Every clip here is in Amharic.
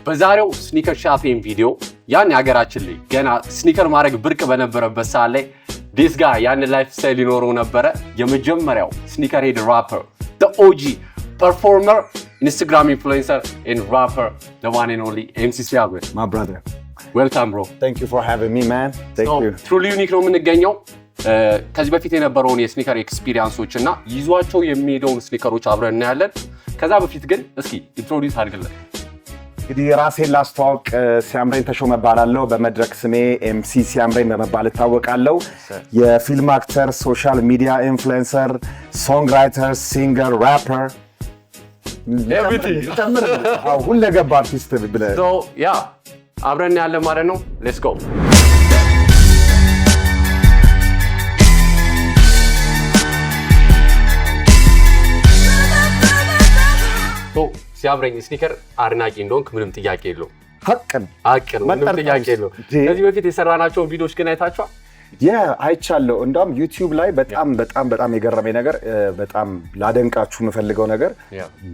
በዛሬው ስኒከር ሻፒንግ ቪዲዮ ያን ያገራችን ላይ ገና ስኒከር ማድረግ ብርቅ በነበረበት ሰዓት ላይ ዲስ ጋይ ያን ላይፍ ስታይል ይኖረው ነበር የመጀመሪያው ስኒከር ሄድ ራፐር the OG performer Instagram influencer and rapper the one and only MC Siabre my brother welcome bro thank you for having me man thank you truly unique ነው የምንገኘው ከዚህ በፊት የነበረውን የስኒከር ኤክስፒሪየንሶች እና ይዟቸው የሚሄደውን ስኒከሮች አብረን እናያለን ከዛ በፊት ግን እስኪ ኢንትሮዲዩስ አድርግልን እንግዲህ ራሴን ላስተዋውቅ ሲያምረኝ ተሾመ እባላለሁ በመድረክ ስሜ ኤምሲ ሲያምረኝ በመባል እታወቃለሁ የፊልም አክተር ሶሻል ሚዲያ ኢንፍሉዌንሰር ሶንግ ራይተር ሲንገር ራፐር everything ሁለገብ አርቲስት ብለህ so yeah አብረን ያለ ማለት ነው let's go ሲያምረኝ ስኒከር አድናቂ እንደሆንክ ምንም ጥያቄ የለውም ሀቅ ነው ምንም ጥያቄ የለውም ከዚህ በፊት የሰራናቸውን ቪዲዮዎች ግን አይታችኋል አይቻለሁ እንደውም ዩቲዩብ ላይ በጣም የገረመኝ ነገር በጣም ላደንቃችሁ የምፈልገው ነገር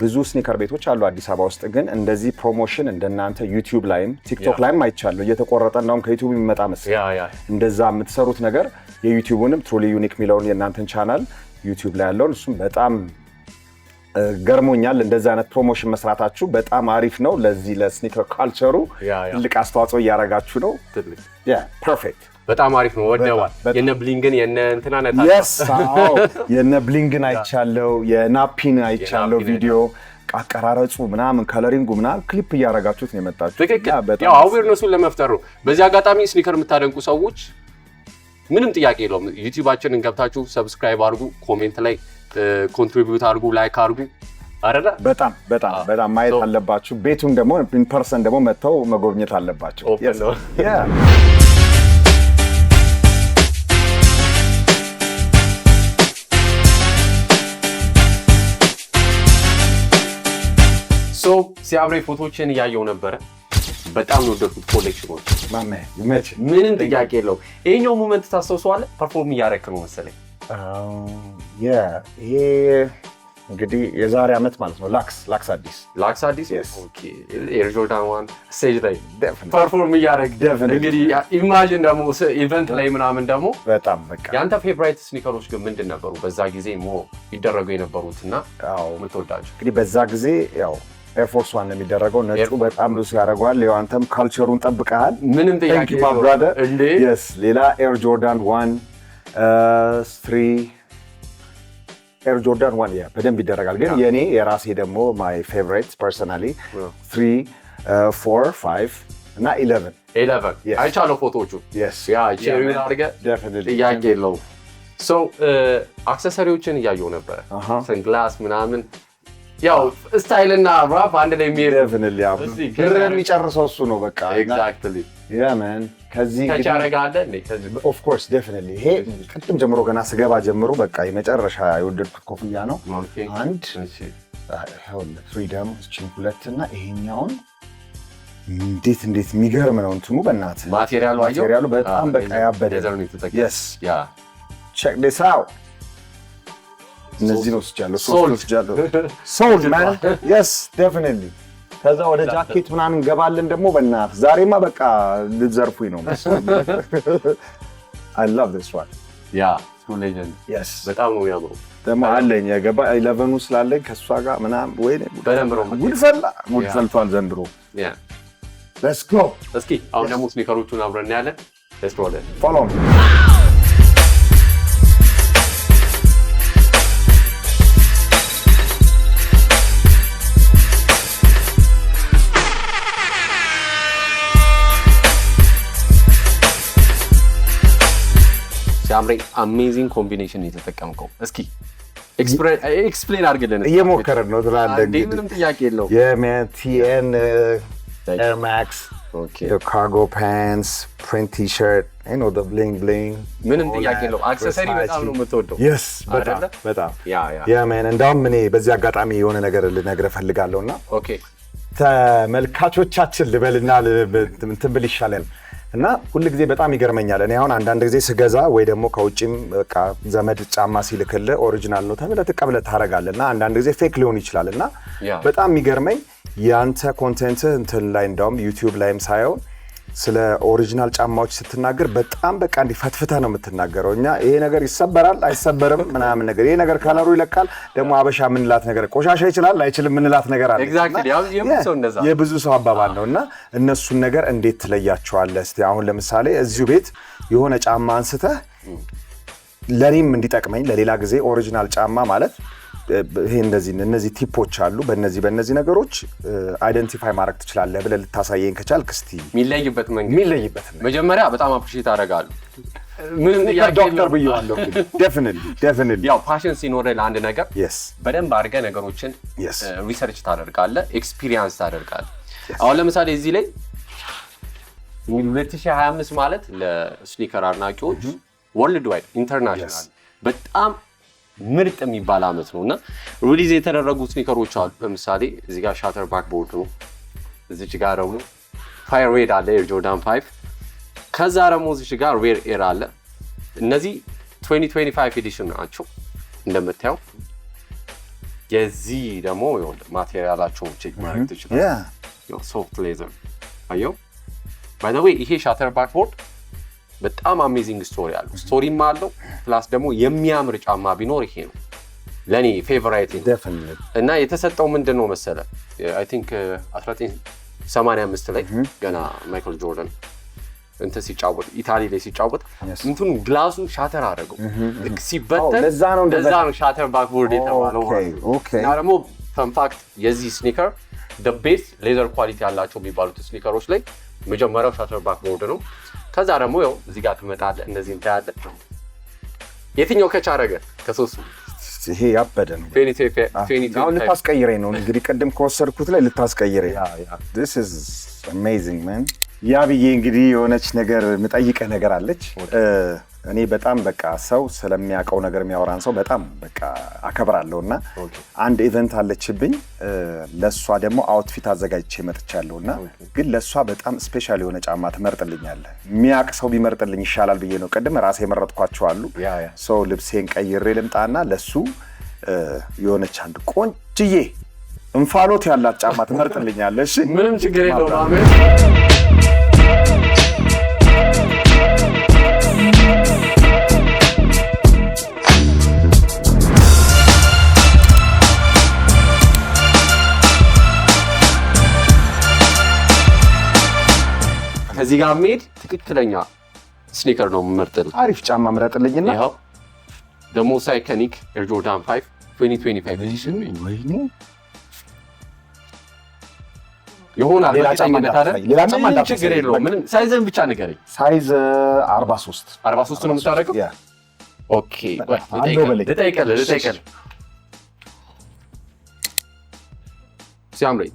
ብዙ ስኒከር ቤቶች አሉ አዲስ አበባ ውስጥ ግን እንደዚህ ፕሮሞሽን እንደናንተ ዩቲዩብ ላይም ቲክቶክ ላይም አይቻለሁ እየተቆረጠ እንደውም ከዩቲዩብ የሚመጣ መሰለኝ እንደዛ የምትሰሩት ነገር የዩቲዩብንም ትሩሊ ዩኒክ የሚለውን የእናንተን ቻናል ዩቲዩብ ላይ ያለውን እሱም በጣም ገርሞኛል እንደዛ አይነት ፕሮሞሽን መስራታችሁ በጣም አሪፍ ነው ለዚህ ለስኒከር ካልቸሩ ትልቅ አስተዋጽኦ እያደረጋችሁ ነው ፐርፌክት በጣም አሪፍ ነው ወደዋል የነ ብሊንግን የነ እንትና ነታ የነ ብሊንግን አይቻለው የናፒን አይቻለው ቪዲዮ አቀራረጹ ምናምን ከለሪንጉ ምናምን ክሊፕ እያደረጋችሁት ነው የመጣችሁት ያው አዌርነሱን ለመፍጠር ነው በዚህ አጋጣሚ ስኒከር የምታደንቁ ሰዎች ምንም ጥያቄ የለውም ዩቲዩባችንን ገብታችሁ ሰብስክራይብ አድርጉ ኮሜንት ላይ ኮንትሪቢዩት አድርጉ ላይክ አድርጉ አረዳ በጣም ማየት አለባችሁ ቤቱን ደግሞ ኢን ፐርሰን ደግሞ መተው መጎብኘት አለባችሁ ሶ ሲያምረኝ ፎቶዎችን ያየው ነበር በጣም ነው ወደድኩት ኮሌክሽኖች ማሜ ይመች ምንም ጥያቄ የለውም ይሄኛው ሞመንት ታስተውሰዋለህ ፐርፎርም እያደረክ ነው መሰለኝ ይሄ እንግዲህ የዛሬ አመት ማለት ነው ላክስ አዲስ ኦኬ ኤር ጆርዳን 1 ስቴጅ ላይ ፐርፎርም እያደረክ እንግዲህ ኢማጂን ደግሞ ኢቨንት ላይ ምናምን ደግሞ በጣም በቃ ያንተ ፌቨራይት ስኒከሮች ግን ምንድን ነበሩ በዛ ጊዜ ይደረጉ የነበሩትና የምትወዳቸው እንግዲህ በዛ ጊዜ ያው ኤር ፎርስ 1 ነው የሚደረገው ነጩ በጣም ብዙ ያደርገዋል ያንተም ካልቸሩን ጠብቀሃል ምንም ጥያቄ የስ ሌላ ኤር ጆርዳን 1 3 ኤር ጆርዳን 1 በደንብ ይደረጋል ግን የኔ የራሴ ደግሞ ማይ ፌቨራይት ፐርሰናሊ 3 4 5 እና 11 አይቻለው ፎቶዎቹ ያ ቼሪውን አድርገህ ጥያቄ የለውም ሶ አክሰሰሪዎችን እያየው ነበር ሰንግላስ ምናምን ያው ስታይል እና ራፕ አንድ ላይ definitely ግርም የሚጨርሰው እሱ ነው በቃ exactly man ከዚህ ተቻረጋለ እንዴ of course definitely ይሄ ቅድም ጀምሮ ገና ስገባ ጀምሮ በቃ የመጨረሻ የወደድኩት ኮፍያ ነው አንድ ፍሪደም እቺን ሁለት እና ይሄኛውን እንዴት የሚገርም ነው እንትኑ በእናትህ ማቴሪያሉ በጣም በቃ ያበደ yes check this out እነዚህ ነው ሶል man yes definitely ከዛ ወደ ጃኬት ምናምን እንገባለን ደግሞ በእናትህ ዛሬማ በቃ ልትዘርፉኝ ነው I love this one true legend yes በጣም ነው ያምረው ደግሞ አለኝ የገባ 11 ስላለኝ ከሷ ጋር ምናምን ወይ በደንብ ነው ጉድ ፈልቷል ዘንድሮ let's go እስኪ አሁን ደግሞ ስኒከሮቹን አብረን ያለን let's roll it follow me ሲያምረኝ አሜዚንግ ኮምቢኔሽን የተጠቀምከው እስኪ ኤክስፕሌን አድርግልን እየሞከርን ነው ትላለህ እንዴ ምንም ጥያቄ የለውም የቲኤን Air Max the cargo pants print t-shirt you know the bling ምንም ጥያቄ የለውም አክሰሰሪ በጣም ነው የምትወደው yes በጣም ያ man እንዳውም እኔ በዚህ አጋጣሚ የሆነ ነገር ልነግርህ ፈልጋለሁና ኦኬ ተመልካቾቻችን ልበልና እንትን ብል ይሻላል እና ሁሉ ጊዜ በጣም ይገርመኛል። እኔ አሁን አንዳንድ ጊዜ ስገዛ ወይ ደግሞ ከውጪም በቃ ዘመድ ጫማ ሲልክልህ ኦሪጂናል ነው ተብለህ ተቀብለህ ታረጋለህ እና አንዳንድ ጊዜ ፌክ ሊሆን ይችላል እና በጣም የሚገርመኝ ያንተ ኮንቴንት እንትን ላይ እንደውም ዩቲዩብ ላይም ሳየው ስለ ኦሪጂናል ጫማዎች ስትናገር በጣም በቃ እንዲፈትፍተህ ነው የምትናገረው። እኛ ይሄ ነገር ይሰበራል አይሰበርም ምናምን ነገር ይሄ ነገር ካለሩ ይለቃል ደግሞ አበሻ ምንላት ነገር ቆሻሻ ይችላል አይችልም ምንላት ነገር አለ። ኤግዛክትሊ የብዙ ሰው አባባል ነውና እነሱን ነገር እንዴት ትለያቸዋለህ? እስቲ አሁን ለምሳሌ እዚሁ ቤት የሆነ ጫማ አንስተህ ለኔም እንዲጠቅመኝ ለሌላ ጊዜ ኦሪጂናል ጫማ ማለት ይሄ እነዚህ ቲፖች አሉ በእነዚህ ነገሮች አይደንቲፋይ ማድረግ ትችላለህ ብለህ ልታሳየኝ ከቻልክ እስቲ የሚለይበት መጀመሪያ በጣም አፕሪሺየት አደርጋለሁ። ምንም ዶክተር ብየዋለሁ። ዴፊኒትሊ ያው ፓሽን ሲኖርህ ለአንድ ነገር በደንብ አድርገህ ነገሮችን ሪሰርች ታደርጋለህ፣ ኤክስፒሪየንስ ታደርጋለህ። አሁን ለምሳሌ እዚህ ላይ 2025 ማለት ለስኒከር አድናቂዎች ወርልድ ዋይድ ኢንተርናሽናል በጣም ምርጥ የሚባል አመት ነውና ሪሊዝ የተደረጉ ስኒከሮች አሉ። ለምሳሌ እዚህ ጋር ሻተር ባክ ቦርድ ነው፣ እዚህ ጋር ደግሞ ፋየር ሬድ አለ ኤር ጆርዳን 5፣ ከዛ ደግሞ እዚህ ጋር ሬር ኤር አለ። እነዚህ 2025 ኤዲሽን ናቸው እንደምታየው። የዚህ ደግሞ ይሁን ማቴሪያላቸው ቼክ ማድረግ ትችላለህ። ሶፍት ሌዘር አየው። ባይ ዘ ዌይ ይሄ ሻተር ባክ ቦርድ በጣም አሜዚንግ ስቶሪ አለው። ስቶሪም አለው ፕላስ ደግሞ የሚያምር ጫማ ቢኖር ይሄ ነው ለኔ ፌቨራይት ዴፊኒትሊ። እና የተሰጠው ምንድነው መሰለ አይ ቲንክ 1985 ላይ ገና ማይክል ጆርዳን እንትን ሲጫወት ኢታሊ ላይ ሲጫወት እንትኑ ግላሱ ሻተር አደረገው ልክ ሲበተን ለዛ ነው ሻተር ባክቦርድ የተባለው። እና ደግሞ ፈን ፋክት የዚህ ስኒከር the best ሌዘር ኳሊቲ ያላቸው የሚባሉት ስኒከሮች ላይ መጀመሪያው ሻተር ባክቦርድ ነው። ከዛ ደግሞ ያው እዚህ ጋር ትመጣለህ እነዚህ እንታያለህ። የትኛው ከች አደረገ ከሶስቱ? ይሄ ያበደ ነው። አሁን ልታስቀይረኝ ነው እንግዲህ ቅድም ከወሰድኩት ላይ ልታስቀይረኝ። this is amazing man። ያ ብዬ እንግዲህ የሆነች ነገር የምጠይቀህ ነገር አለች። እኔ በጣም በቃ ሰው ስለሚያውቀው ነገር የሚያወራን ሰው በጣም በቃ አከብራለሁና አንድ ኢቨንት አለችብኝ ለሷ ደግሞ አውትፊት አዘጋጅቼ መጥቻለሁና ግን ለሷ በጣም ስፔሻል የሆነ ጫማ ትመርጥልኛለህ። የሚያውቅ ሰው ቢመርጥልኝ ይሻላል ብዬ ነው ቅድም ራሴ የመረጥኳቸው አሉ። ሰው ልብሴን ቀይሬ ልምጣና ለሱ የሆነች አንድ ቆንጅዬ እንፋሎት ያላት ጫማ ትመርጥልኛለህ? እሺ ምንም ችግር የለውም። ከዚህ ጋር መሄድ ትክክለኛ ስኒከር ነው የምመርጥልህ። አሪፍ ጫማ ምረጥልኝና ይሄው ደግሞ ሳይኮኒክ ኤር ጆርዳን 5 2025 ኤዲሽን ወይኔ ይሆናል። ሌላ ጫማ ምንም ችግር የለውም። ምንም ሳይዝን ብቻ ንገረኝ። ሳይዝ 43 ነው የምታደርገው? ኦኬ ልጠይቅልህ ሲያምረኝ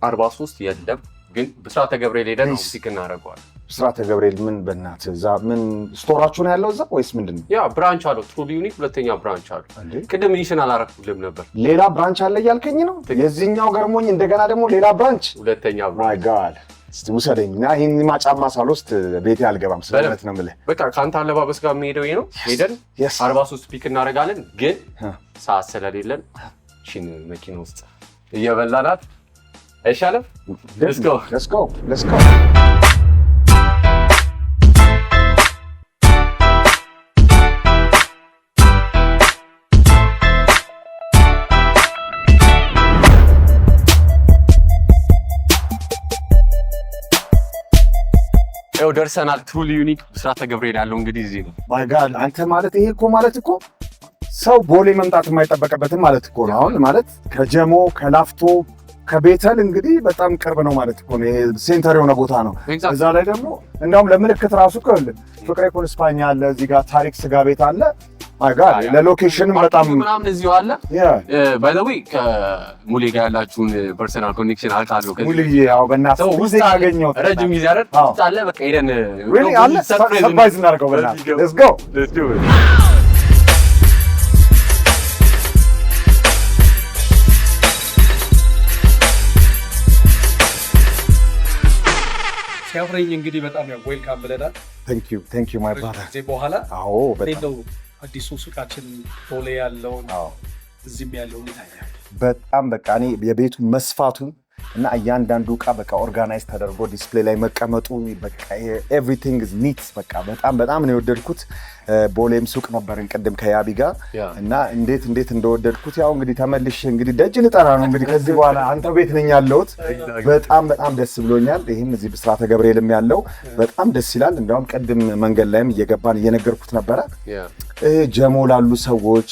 43 የለም ግን ብስራተ ገብርኤል ሄደን ነው ሲክ እናደርገዋለን። ብስራተ ገብርኤል ምን በእናትህ እዛ ምን ስቶራችሁ ነው ያለው እዛ ወይስ ምንድን ነው? ያ ብራንች አለው ትሩ ዩኒክ ሁለተኛ ብራንች አለው። ቅድም ኢኒሽን አላረኩልም ነበር። ሌላ ብራንች አለ እያልከኝ ነው? የዚህኛው ገርሞኝ እንደገና ደግሞ ሌላ ብራንች ሁለተኛ ብራንች። ማይ ጋድ እስቲ ውሰደኝ እና ይሄን ማጫማ ሳልወስድ ቤቴ አልገባም። ስለበት ነው የምልህ። በቃ ካንተ አለባበስ ጋር የሚሄደው ይሄ ነው። ሄደን 43 ፒክ እናደርጋለን ግን ሰዓት ስለሌለን እቺን መኪና ውስጥ እየበላናት አይሻልም? let's go ያው ደርሰናል። ትሩሊ ዩኒክ ብስራተ ገብርኤል ያለው እንግዲህ እዚህ ነው። ማይ ጋድ አንተ ማለት ይሄ እኮ ሰው ቦሌ መምጣት የማይጠበቅበትም ማለት እኮ ነው። አሁን ማለት ከጀሞ ከላፍቶ ከቤተል እንግዲህ በጣም ቅርብ ነው ማለት እኮ ነው። ይሄ ሴንተር የሆነ ቦታ ነው። እዛ ላይ ደግሞ እንደውም ለምልክት ራሱ ከል ፍቅሬ ኮንስፓኛ አለ፣ እዚህ ጋር ታሪክ ስጋ ቤት አለ። ማይ ጋድ ለሎኬሽንም በጣም ምናምን እዚሁ አለ። ባይ ዘ ዌይ ከሙሌ ጋር ያላችሁን ፐርሰናል ኮኔክሽን አልካለሁ። ሙሌ ያው በእናትህ ጊዜ ያገኘው ረጅም ጊዜ አይደል አለ። በቃ ሄደን ሰርፕራይዝ እናደርገው። በእናትህ let's go ሲያፍረኝ እንግዲህ በጣም ያው ዌልካም ብለናል። ቴንክ ዩ ማይ ብራዘር። ከዚህ በኋላ አዎ በጣም አዲሱ ሱቃችን ቦሌ ያለውን እዚህም ያለውን ይታያል። በጣም በቃ እኔ የቤቱ መስፋቱ እና እያንዳንዱ እቃ በቃ ኦርጋናይዝ ተደርጎ ዲስፕሌይ ላይ መቀመጡ በቃ ኤቭሪቲንግ ኢዝ ኒት በቃ በጣም ነው የወደድኩት። ቦሌም ሱቅ ነበርን ቅድም ከያቢ ጋር እና እንዴት እንደወደድኩት ያው እንግዲህ ተመልሼ እንግዲህ ደጅ ልጠራ ነው እንግዲህ ከዚህ በኋላ አንተ ቤት ነኝ ያለሁት። በጣም ደስ ብሎኛል። ይሄም እዚህ ብስራተ ገብርኤልም ያለው በጣም ደስ ይላል። እንደውም ቅድም መንገድ ላይም እየገባን እየነገርኩት ነበረ ጀሞ ላሉ ሰዎች፣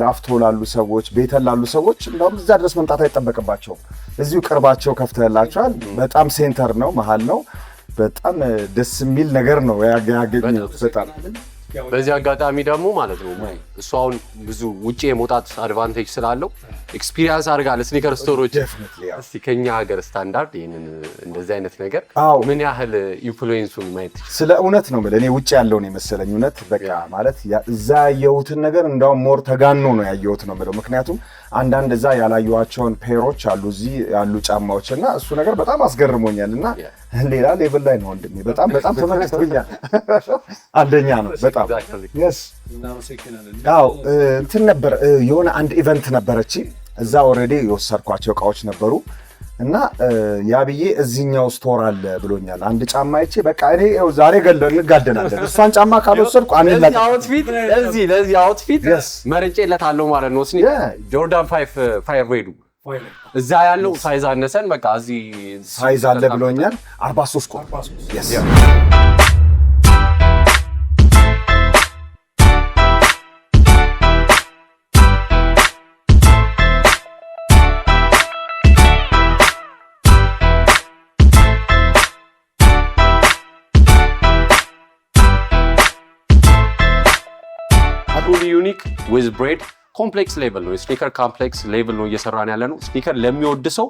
ላፍቶ ላሉ ሰዎች፣ ቤተል ላሉ ሰዎች እንደውም እዛ ድረስ መምጣት አይጠበቅባቸውም። እዚሁ ቅርባቸው ከፍተህላቸዋል። በጣም ሴንተር ነው፣ መሀል ነው። በጣም ደስ የሚል ነገር ነው ያገኘሁት በጣም። በዚህ አጋጣሚ ደግሞ ማለት ነው እሱ አሁን ብዙ ውጪ የመውጣት አድቫንቴጅ ስላለው ኤክስፒሪየንስ አድርጋለ ስኒከር ስቶሮች። እስቲ ከኛ ሀገር ስታንዳርድ ይሄንን እንደዚህ አይነት ነገር ምን ያህል ኢንፍሉዌንሱን ማየት ስለ እውነት ነው ማለት እኔ ውጪ ያለው ነው የመሰለኝ እውነት በቃ ማለት እዛ ያየሁትን ነገር እንደውም ሞር ተጋኖ ነው ያየሁት ነው ማለት። ምክንያቱም አንዳንድ እዛ ያላየኋቸውን ፔሮች አሉ እዚህ ያሉ ጫማዎች እና እሱ ነገር በጣም አስገርሞኛል እና ሌላ ሌቭል ላይ ነው ወንድሜ። በጣም ተመችቶኛል። አንደኛ ነው በጣም yes ያው እንትን ነበር የሆነ አንድ ኢቨንት ነበረች እዛ ኦሬዲ የወሰድኳቸው እቃዎች ነበሩ እና ያብዬ እዚህኛው ስቶር አለ ብሎኛል። አንድ ጫማ አይቼ በቃ እኔ ዛሬ እንጋደናለን እሷን ጫማ ካልወሰድኩ አንላል ለዚህ አውትፊት መርጬለታለሁ ማለት ነው። ስኒ ጆርዳን 5 ሬዱ እዛ ያለው ሳይዝ አነሰን በቃ እዚህ ሳይዝ አለ ብሎኛል። 43 ቁጥር yes ዩኒክ ዊዝ ብሬድ ኮምፕሌክስ ሌቭል ነው። ስኒከር ኮምፕሌክስ ሌቭል ነው እየሰራን ያለ ነው። ስኒከር ለሚወድ ሰው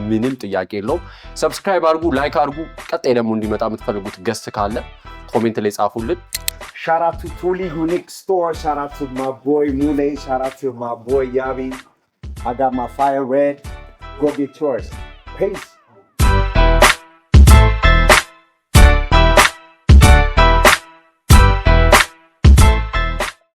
ምንም ጥያቄ የለውም። ሰብስክራይብ አድርጉ፣ ላይክ አድርጉ። ቀጣይ ደግሞ እንዲመጣ የምትፈልጉት ገስት ካለ ኮሜንት ላይ ጻፉልን። Shout out to Truly Unique Store. Shout out to my boy Mule. Shout out to my boy Yabi. I got my fire red. Go get yours. Peace.